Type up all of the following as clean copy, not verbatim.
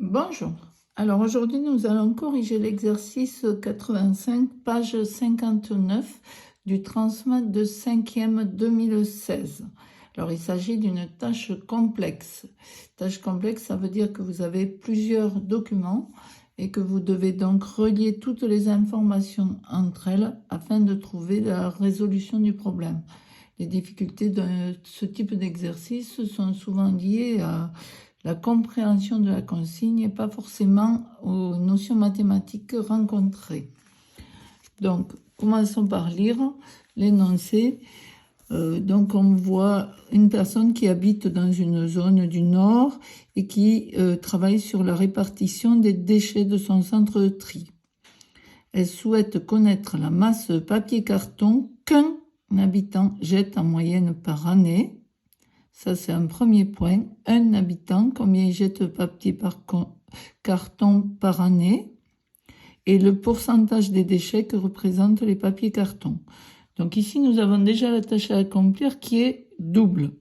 Bonjour. Alors aujourd'hui, nous allons corriger l'exercice 85, page 59 du transmat de 5e 2016. Alors il s'agit d'une tâche complexe. Tâche complexe, ça veut dire que vous avez plusieurs documents et que vous devez donc relier toutes les informations entre elles afin de trouver la résolution du problème. Les difficultés de ce type d'exercice sont souvent liées à la compréhension de la consigne et pas forcément aux notions mathématiques rencontrées. Donc, commençons par lire l'énoncé. Donc, on voit une personne qui habite dans une zone du Nord et qui travaille sur la répartition des déchets de son centre de tri. Elle souhaite connaître la masse papier-carton qu'un habitant jette en moyenne par année. Ça, c'est un premier point. Un habitant, combien il jette de papier par carton par année, et le pourcentage des déchets que représentent les papiers cartons. Donc ici, nous avons déjà la tâche à accomplir qui est double,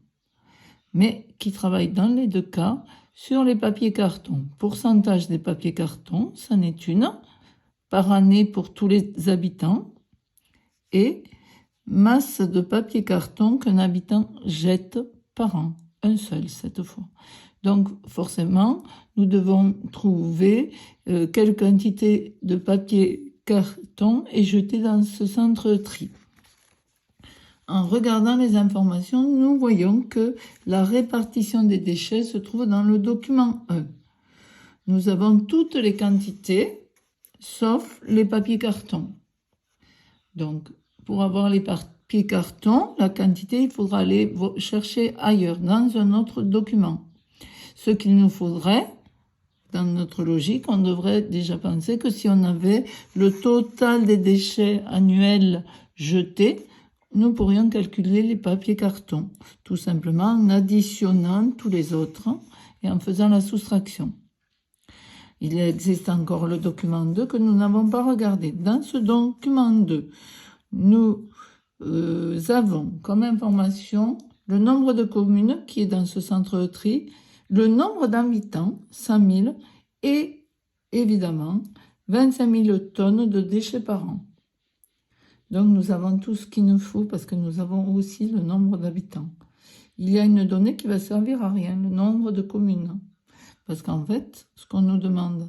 mais qui travaille dans les deux cas sur les papiers cartons. Pourcentage des papiers cartons, ça n'est une, par année pour tous les habitants, et masse de papier carton qu'un habitant jette par an, un seul cette fois. Donc forcément, nous devons trouver quelle quantité de papier carton est jeté dans ce centre de tri. En regardant les informations, nous voyons que la répartition des déchets se trouve dans le document 1. Nous avons toutes les quantités, sauf les papiers carton. Donc, pour avoir les papiers carton, la quantité, il faudra aller chercher ailleurs, dans un autre document. Ce qu'il nous faudrait, dans notre logique, on devrait déjà penser que si on avait le total des déchets annuels jetés, nous pourrions calculer les papiers carton, tout simplement en additionnant tous les autres et en faisant la soustraction. Il existe encore le document 2 que nous n'avons pas regardé. Dans ce document 2, nous avons comme information le nombre de communes qui est dans ce centre de tri, le nombre d'habitants, 100 000, et évidemment 25 000 tonnes de déchets par an. Donc nous avons tout ce qu'il nous faut parce que nous avons aussi le nombre d'habitants. Il y a une donnée qui va servir à rien, le nombre de communes. Parce qu'en fait, ce qu'on nous demande,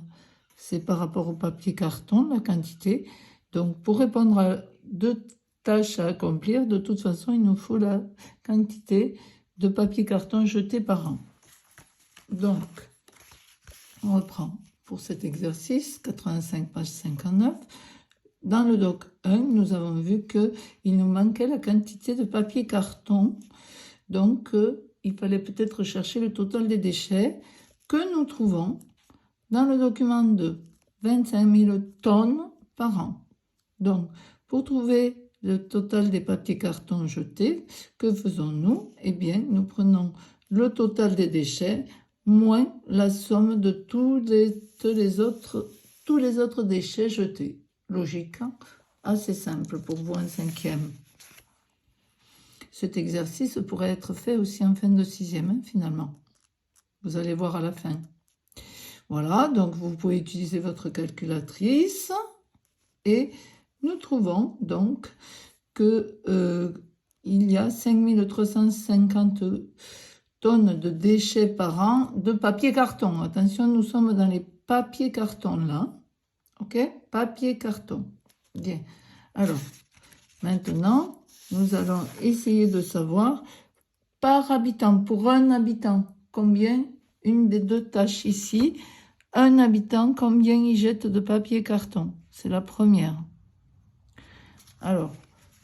c'est par rapport au papier carton, la quantité. Donc pour répondre à deux tâches à accomplir, de toute façon, il nous faut la quantité de papier carton jeté par an. Donc, on reprend pour cet exercice, 85 page 59. Dans le doc 1, nous avons vu qu'il nous manquait la quantité de papier carton. Donc, il fallait peut-être chercher le total des déchets que nous trouvons dans le document 2, 25 000 tonnes par an. Donc, pour trouver le total des papiers cartons jetés, que faisons-nous? Eh bien, nous prenons le total des déchets moins la somme de tous les autres déchets jetés. Logique, hein? Assez simple pour vous en 5e. Cet exercice pourrait être fait aussi en fin de 6e, hein, finalement. Vous allez voir à la fin. Voilà, donc vous pouvez utiliser votre calculatrice et nous trouvons donc que il y a 5350 tonnes de déchets par an de papier carton. Attention, nous sommes dans les papiers carton là. Ok, papier carton. Bien. Alors, maintenant, nous allons essayer de savoir par habitant, pour un habitant, combien, une des deux tâches ici, un habitant, combien il jette de papier carton. C'est la première. Alors,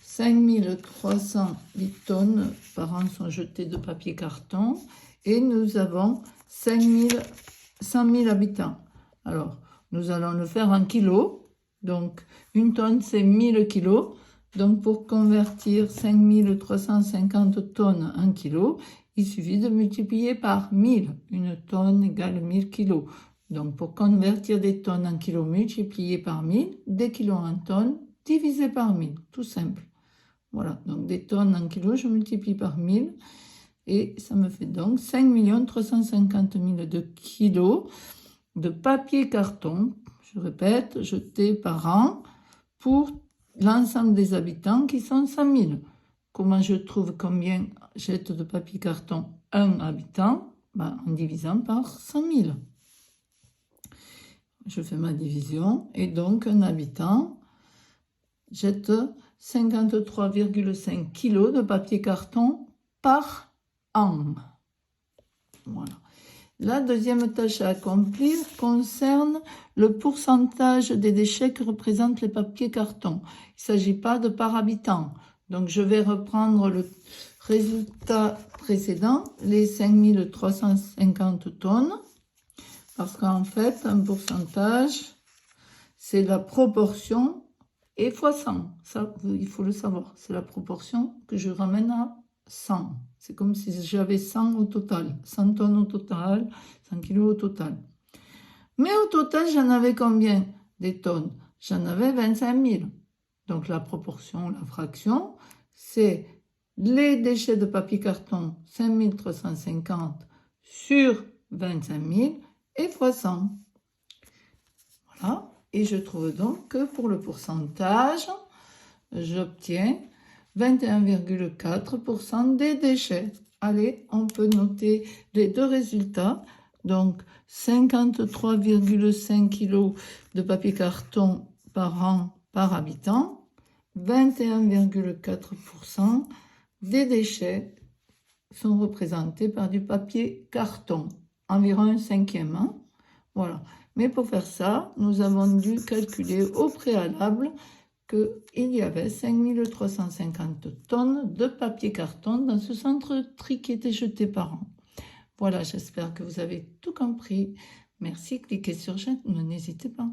5308 tonnes par an sont jetées de papier carton et nous avons 100 000 habitants. Alors, nous allons le faire en kilos. Donc, une tonne, c'est 1000 kilos. Donc, pour convertir 5350 tonnes en kilos, il suffit de multiplier par 1000. Une tonne égale 1000 kilos. Donc, pour convertir des tonnes en kilos multiplié par 1000, des kilos en tonnes divisé par 1000. Tout simple. Voilà. Donc, des tonnes en kilos, je multiplie par 1000. Et ça me fait donc 5 350 000 de kilos de papier carton, je répète, jeté par an pour l'ensemble des habitants qui sont 100 000. Comment je trouve combien jette de papier carton un habitant? Ben, en divisant par 100 000. Je fais ma division et donc un habitant jette 53,5 kg de papier carton par an. Voilà. La deuxième tâche à accomplir concerne le pourcentage des déchets que représentent les papiers cartons. Il ne s'agit pas de par habitant. Donc, je vais reprendre le résultat précédent, les 5350 tonnes, parce qu'en fait, un pourcentage, c'est la proportion et fois 100. Ça, il faut le savoir. C'est la proportion que je ramène à 100. C'est comme si j'avais 100 au total. 100 tonnes au total, 100 kilos au total. Mais au total, j'en avais combien des tonnes? J'en avais 25 000. Donc la proportion, la fraction, c'est les déchets de papier carton, 5 350 sur 25 000 et fois 100. Voilà. Et je trouve donc que pour le pourcentage, j'obtiens 21,4% des déchets. Allez, on peut noter les deux résultats. Donc, 53,5 kg de papier carton par an par habitant. 21,4% des déchets sont représentés par du papier carton. Environ un cinquième. Hein? Voilà. Mais pour faire ça, nous avons dû calculer au préalable qu'il y avait 5350 tonnes de papier carton dans ce centre tri qui était jeté par an. Voilà, j'espère que vous avez tout compris. Merci, cliquez sur j'aime, n'hésitez pas.